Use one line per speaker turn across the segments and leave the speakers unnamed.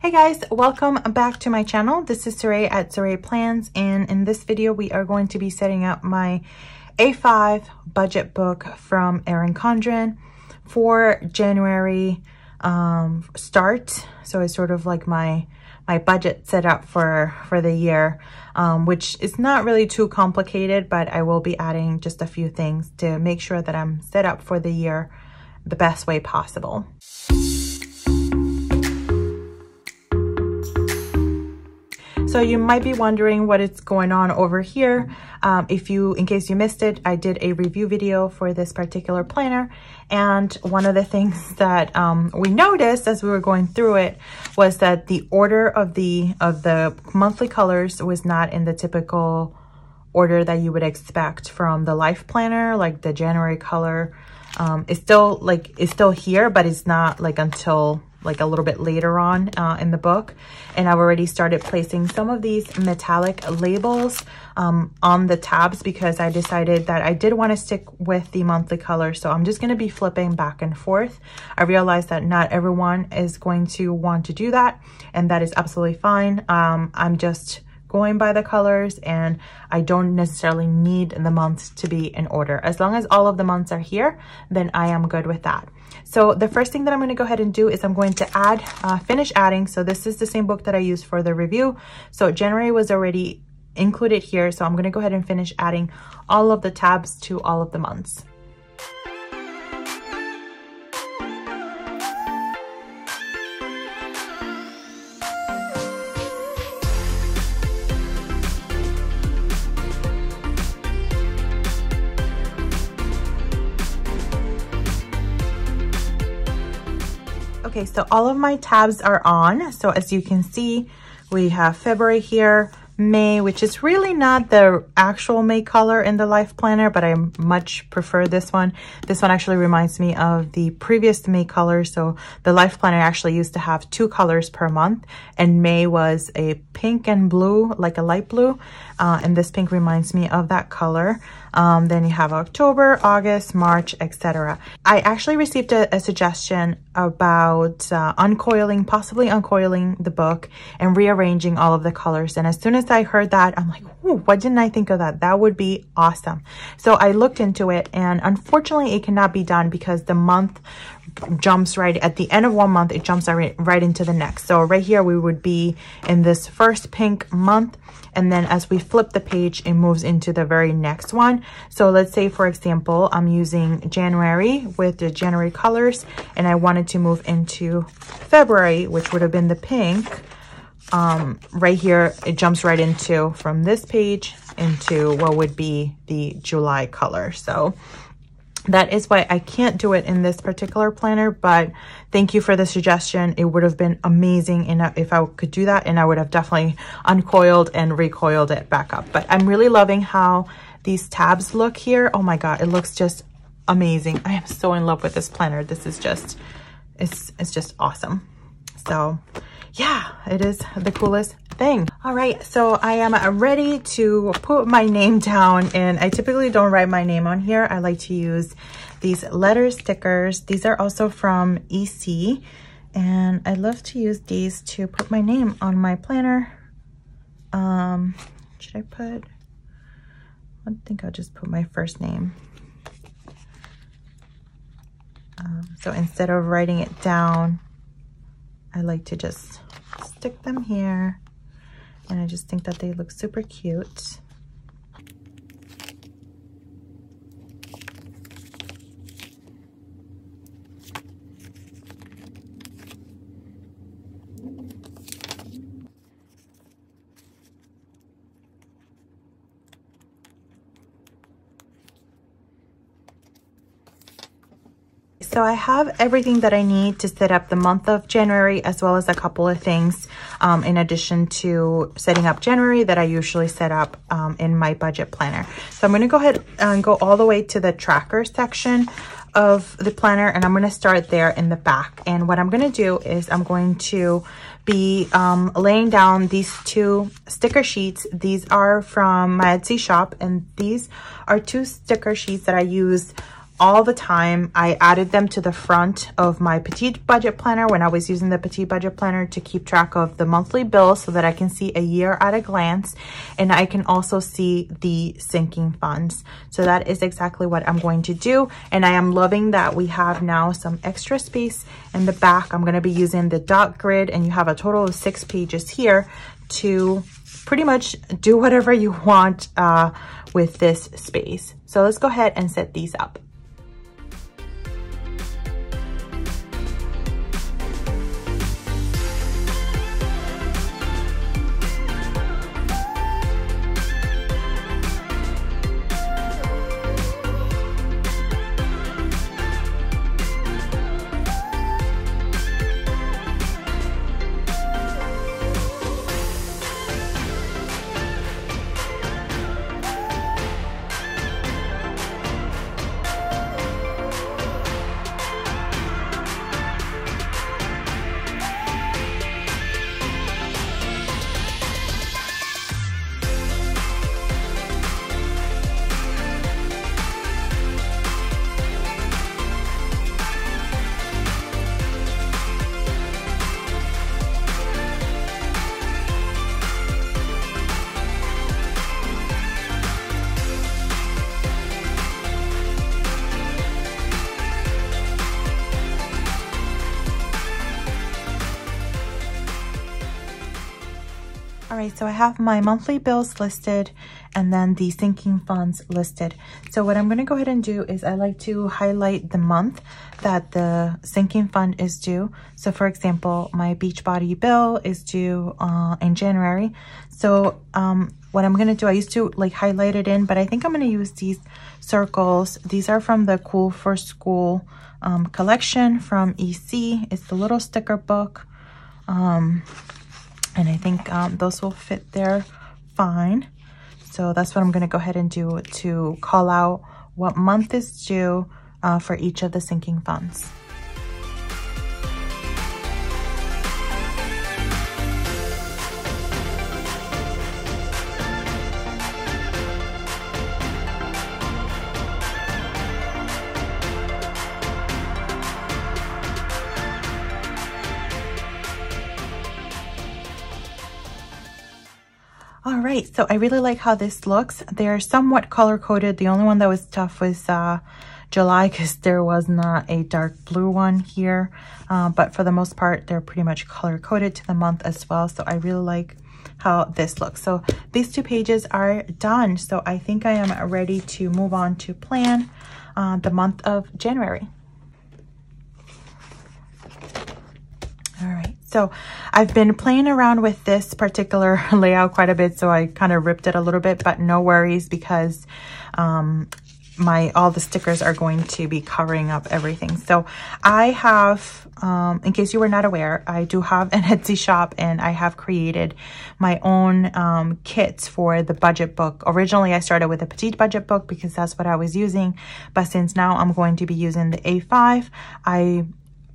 Hey guys, welcome back to my channel. This is Saray at Saray Plans, and in this video we are going to be setting up my A5 budget book from Erin Condren for January start. So it's sort of like my budget set up for the year, which is not really too complicated, but I will be adding just a few things to make sure that I'm set up for the year the best way possible. So you might be wondering what is going on over here. In case you missed it, I did a review video for this particular planner. And one of the things that we noticed as we were going through it was that the order of the monthly colors was not in the typical order that you would expect from the life planner. Like the January color is still here, but it's not like until like a little bit later on in the book. And I've already started placing some of these metallic labels on the tabs because I decided that I did want to stick with the monthly color. So I'm just going to be flipping back and forth. I realize that not everyone is going to want to do that, and that is absolutely fine. I'm just going by the colors, and I don't necessarily need the months to be in order. As long as all of the months are here, then I am good with that. So the first thing that I'm going to go ahead and do is I'm going to finish adding. So this is the same book that I used for the review. So January was already included here. So I'm going to go ahead and finish adding all of the tabs to all of the months. Okay, so all of my tabs are on. So as you can see, we have February here, May, which is really not the actual May color in the life planner, but I much prefer this one. This one actually reminds me of the previous May color. So the life planner actually used to have 2 colors per month, and May was a pink and blue, like a light blue. And this pink reminds me of that color. Then you have October, August, March, etc. I actually received a suggestion about possibly uncoiling the book and rearranging all of the colors. And as soon as I heard that, I'm like, ooh, why didn't I think of that? That would be awesome. So I looked into it, and unfortunately it cannot be done because the month jumps right at the end of one month. It jumps right into the next. So right here we would be in this first pink month, and then as we flip the page, it moves into the very next one. So let's say, for example, I'm using January with the January colors, and I wanted to move into February, which would have been the pink. Right here, it jumps right into, from this page, into what would be the July color. So that is why I can't do it in this particular planner, but thank you for the suggestion. It would have been amazing if I could do that, and I would have definitely uncoiled and recoiled it back up. But I'm really loving how these tabs look here. Oh my God, it looks just amazing. I am so in love with this planner. This is just, it's just awesome. So yeah, it is the coolest thing. All right, so I am ready to put my name down, and I typically don't write my name on here. I like to use these letter stickers. These are also from EC, and I love to use these to put my name on my planner. Should I put, I think I'll just put my first name. So instead of writing it down, I like to just stick them here, and I just think that they look super cute. So I have everything that I need to set up the month of January, as well as a couple of things in addition to setting up January that I usually set up in my budget planner. So I'm going to go ahead and go all the way to the tracker section of the planner, and I'm going to start there in the back. And what I'm going to do is I'm going to be laying down these 2 sticker sheets. These are from my Etsy shop, and these are 2 sticker sheets that I use all the time. I added them to the front of my petite budget planner when I was using the petite budget planner to keep track of the monthly bills so that I can see a year at a glance, and I can also see the sinking funds. So that is exactly what I'm going to do, and I am loving that we have now some extra space in the back. I'm going to be using the dot grid, and you have a total of 6 pages here to pretty much do whatever you want with this space. So let's go ahead and set these up. All right, so I have my monthly bills listed and then the sinking funds listed. So what I'm going to go ahead and do is I like to highlight the month that the sinking fund is due. So for example, my Beachbody bill is due in January. So what I'm going to do, I used to like highlight it in, but I think I'm going to use these circles. These are from the Cool for School collection from EC. It's the little sticker book. And I think those will fit there fine. So that's what I'm going to go ahead and do to call out what month is due for each of the sinking funds. All right, so I really like how this looks. They're somewhat color coded. The only one that was tough was July because there was not a dark blue one here. But for the most part, they're pretty much color coded to the month as well. So I really like how this looks. So these 2 pages are done. So I think I am ready to move on to plan the month of January. All right, so I've been playing around with this particular layout quite a bit, so I kind of ripped it a little bit, but no worries because all the stickers are going to be covering up everything. So I have, in case you were not aware, I do have an Etsy shop, and I have created my own kits for the budget book. Originally, I started with a petite budget book because that's what I was using, but since now I'm going to be using the A5, I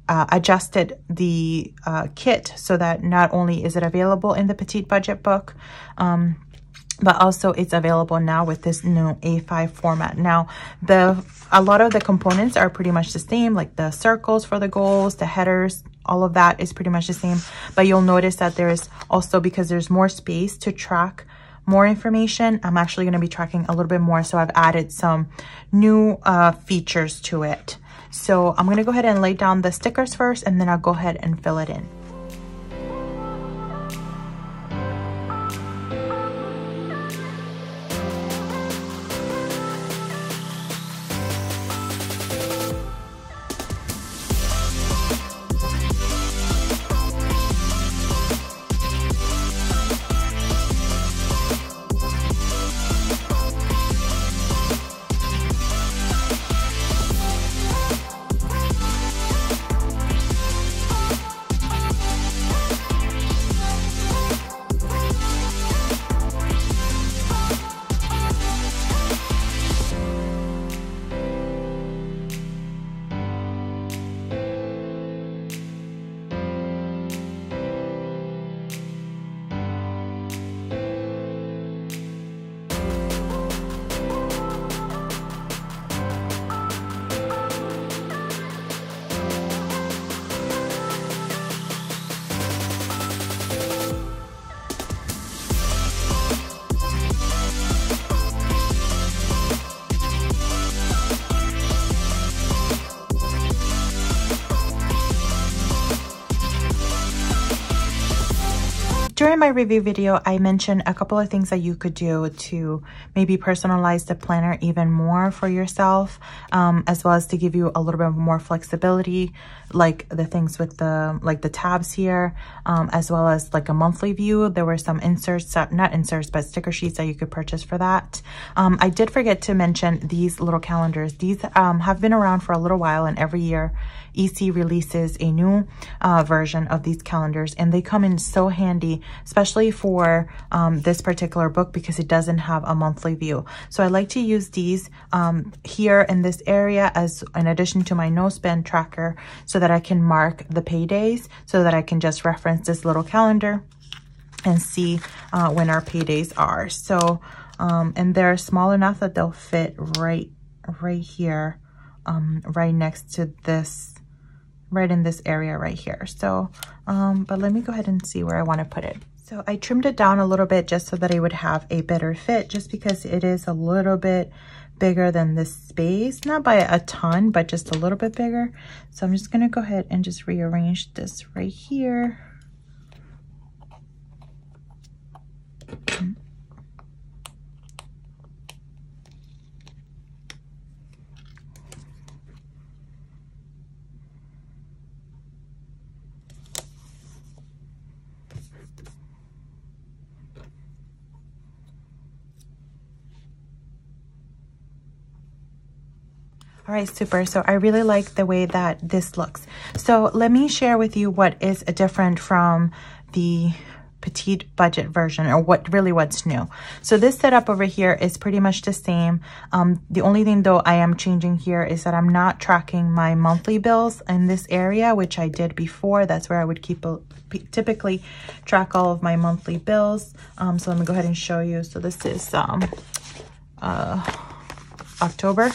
adjusted the kit so that not only is it available in the petite budget book, but also it's available now with this new A5 format. Now, a lot of the components are pretty much the same, like the circles for the goals, the headers, all of that is pretty much the same. But you'll notice that there's also, because there's more space to track more information, I'm actually going to be tracking a little bit more. So I've added some new features to it. So I'm going to go ahead and lay down the stickers first, and then I'll go ahead and fill it in. during my review video, I mentioned a couple of things that you could do to maybe personalize the planner even more for yourself, as well as to give you a little bit more flexibility, like the things with the tabs here, as well as like a monthly view. There were some inserts, not inserts, but sticker sheets that you could purchase for that. I did forget to mention these little calendars. These have been around for a little while, and every year EC releases a new version of these calendars, and they come in so handy, especially for this particular book, because it doesn't have a monthly view. So I like to use these here in this area as in addition to my no spend tracker, so that I can mark the paydays, so that I can just reference this little calendar and see when our paydays are. So and they're small enough that they'll fit right here, right next to this, right in this area right here. So but let me go ahead and see where I want to put it. So I trimmed it down a little bit just so that it would have a better fit, just because it is a little bit bigger than this space, not by a ton, but just a little bit bigger. So I'm just going to go ahead and just rearrange this right here. All right, super. So I really like the way that this looks. So let me share with you what is different from the petite budget version, or what's new. So this setup over here is pretty much the same. The only thing though I am changing here is that I'm not tracking my monthly bills in this area, which I did before. That's where I would typically track all of my monthly bills. So let me go ahead and show you. So this is October.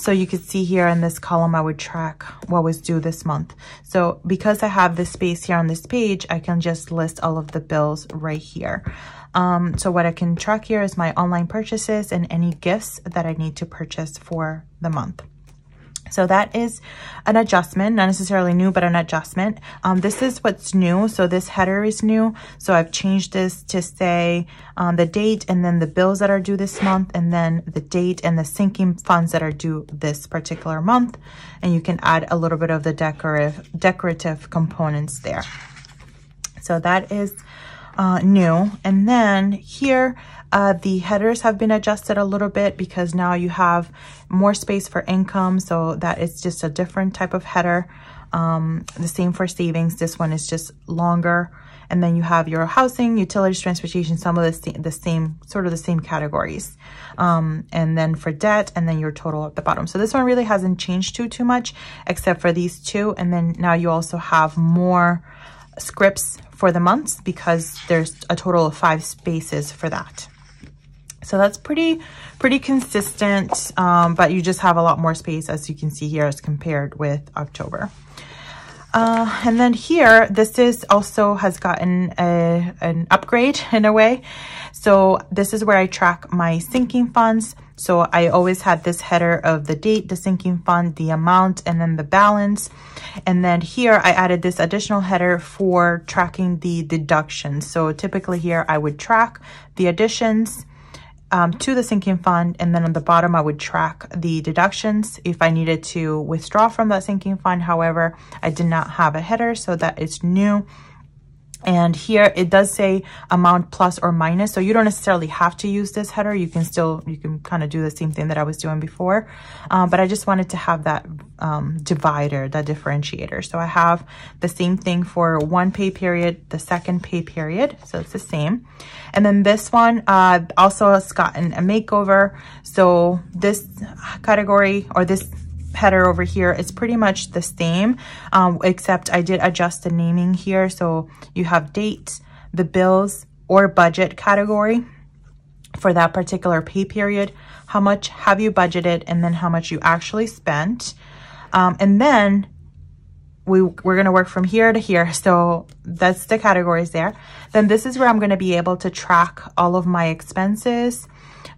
So you could see here in this column, I would track what was due this month. So because I have this space here on this page, I can just list all of the bills right here. So what I can track here is my online purchases and any gifts that I need to purchase for the month. So that is an adjustment, not necessarily new, but an adjustment. This is what's new. So this header is new. So I've changed this to say the date and then the bills that are due this month, and then the date and the sinking funds that are due this particular month. And you can add a little bit of the decorative components there. So that is new. And then here, the headers have been adjusted a little bit because now you have more space for income. So that is just a different type of header. The same for savings. This one is just longer. And then you have your housing, utilities, transportation, some of the same categories. And then for debt, and then your total at the bottom. So this one really hasn't changed too much, except for these two. And then now you also have more scripts for the months, because there's a total of 5 spaces for that. So that's pretty consistent, but you just have a lot more space, as you can see here, as compared with October. And then here, this is also has gotten an upgrade in a way. So this is where I track my sinking funds. So I always had this header of the date, the sinking fund, the amount, and then the balance. And then here I added this additional header for tracking the deductions. So typically here I would track the additions to the sinking fund, and then on the bottom I would track the deductions if I needed to withdraw from that sinking fund. However, I did not have a header, so that is new. And here it does say amount plus or minus, so you don't necessarily have to use this header. You can kind of do the same thing that I was doing before, but I just wanted to have that divider, that differentiator. So I have the same thing for one pay period, the second pay period, so it's the same. And then this one also has gotten a makeover. So this category, or this header over here, is pretty much the same, except I did adjust the naming here. So you have dates, the bills or budget category for that particular pay period, how much have you budgeted, and then how much you actually spent. And then we're going to work from here to here. So that's the categories there. Then this is where I'm going to be able to track all of my expenses.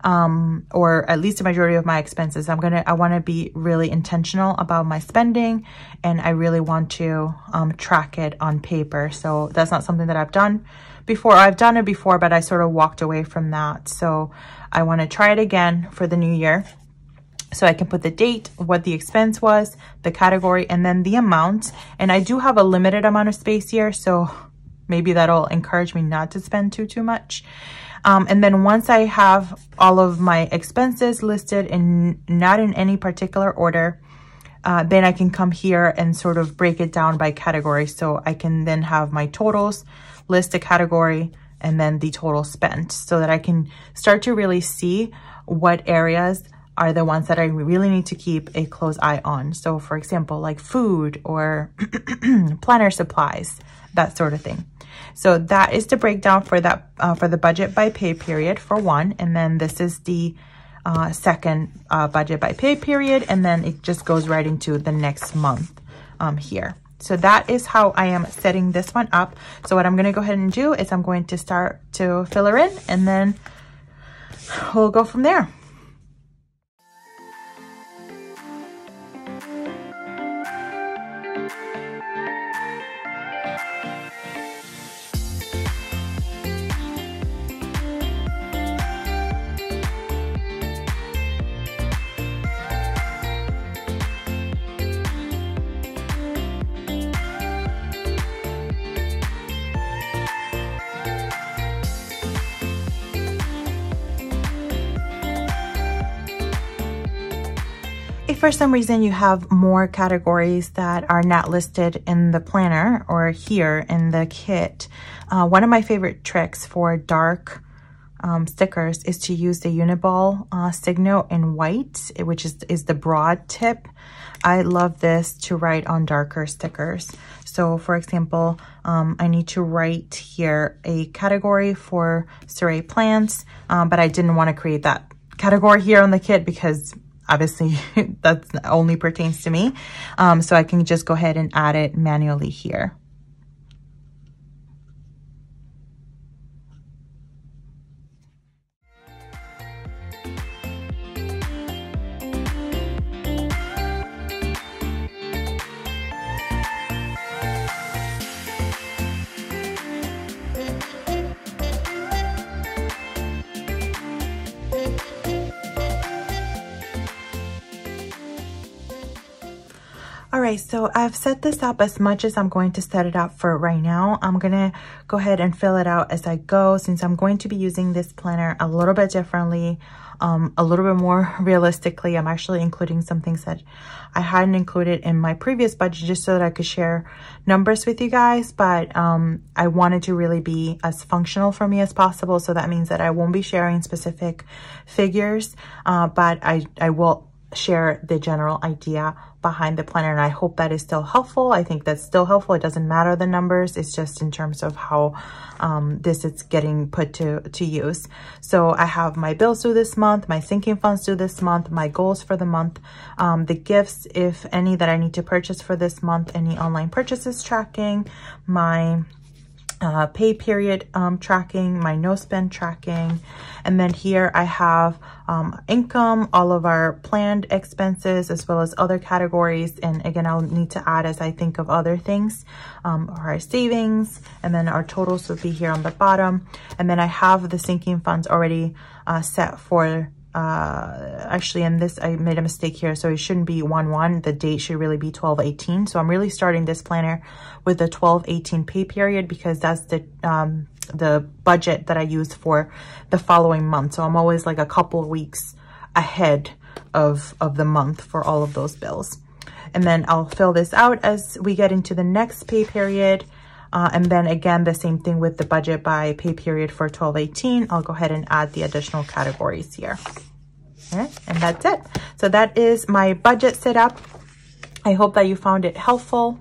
or at least the majority of my expenses. I want to be really intentional about my spending, and I really want to track it on paper. So that's not something that I've done before. I've done it before, but I sort of walked away from that. So I want to try it again for the new year. So I can put the date, what the expense was, the category, and then the amount. And I do have a limited amount of space here, so maybe that'll encourage me not to spend too much. And then once I have all of my expenses listed and not in any particular order, then I can come here and sort of break it down by category. So I can then have my totals, list a category, and then the total spent, so that I can start to really see what areas are the ones that I really need to keep a close eye on. So for example, like food or planner supplies, that sort of thing. So that is the breakdown for that, for the budget by pay period for one. And then this is the second budget by pay period. And then it just goes right into the next month here. So that is how I am setting this one up. So what I'm going to go ahead and do is I'm going to start to fill her in, and then we'll go from there. If for some reason you have more categories that are not listed in the planner or here in the kit, one of my favorite tricks for dark stickers is to use the Uniball Signo in white, which is the broad tip. I love this to write on darker stickers. So for example, I need to write here a category for Surrey plants, but I didn't want to create that category here on the kit because obviously that only pertains to me. So I can just go ahead and add it manually here. All right, so I've set this up as much as I'm going to set it up for right now. I'm gonna go ahead and fill it out as I go, since I'm going to be using this planner a little bit differently, a little bit more realistically. I'm actually including some things that I hadn't included in my previous budget just so that I could share numbers with you guys. But I wanted to really be as functional for me as possible. So that means that I won't be sharing specific figures, but I will share the general idea behind the planner, and I hope that is still helpful. I think that's still helpful. It doesn't matter the numbers, it's just in terms of how this is getting put to use. So I have my bills due this month, my sinking funds due this month, my goals for the month, the gifts, if any, that I need to purchase for this month, any online purchases tracking, my pay period tracking, my no spend tracking, and then here I have income, all of our planned expenses, as well as other categories. And again, I'll need to add as I think of other things, our savings, and then our totals will be here on the bottom. And then I have the sinking funds already set for actually in this I made a mistake here, so it shouldn't be 1/1. The date should really be 12/18. So I'm really starting this planner with the 12/18 pay period because that's the budget that I use for the following month. So I'm always like a couple of weeks ahead of the month for all of those bills. And then I'll fill this out as we get into the next pay period. And then again, the same thing with the budget by pay period for 12/18. I'll go ahead and add the additional categories here. Okay, and that's it. So that is my budget set up. I hope that you found it helpful.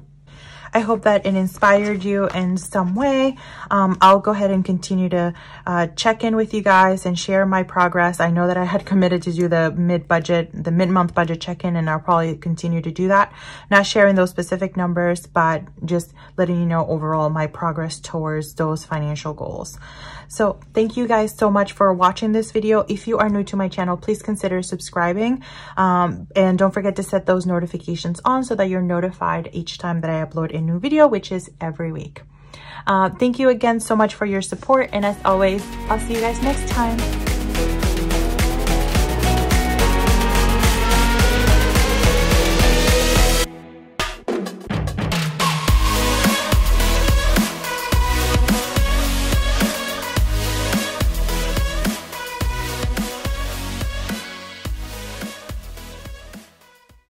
I hope that it inspired you in some way. I'll go ahead and continue to check in with you guys and share my progress. I know that I had committed to do the mid-month budget check-in, and I'll probably continue to do that. Not sharing those specific numbers, but just letting you know overall my progress towards those financial goals. So thank you guys so much for watching this video. If you are new to my channel, please consider subscribing, and don't forget to set those notifications on so that you're notified each time that I upload a new video, which is every week. Thank you again so much for your support, and as always, I'll see you guys next time.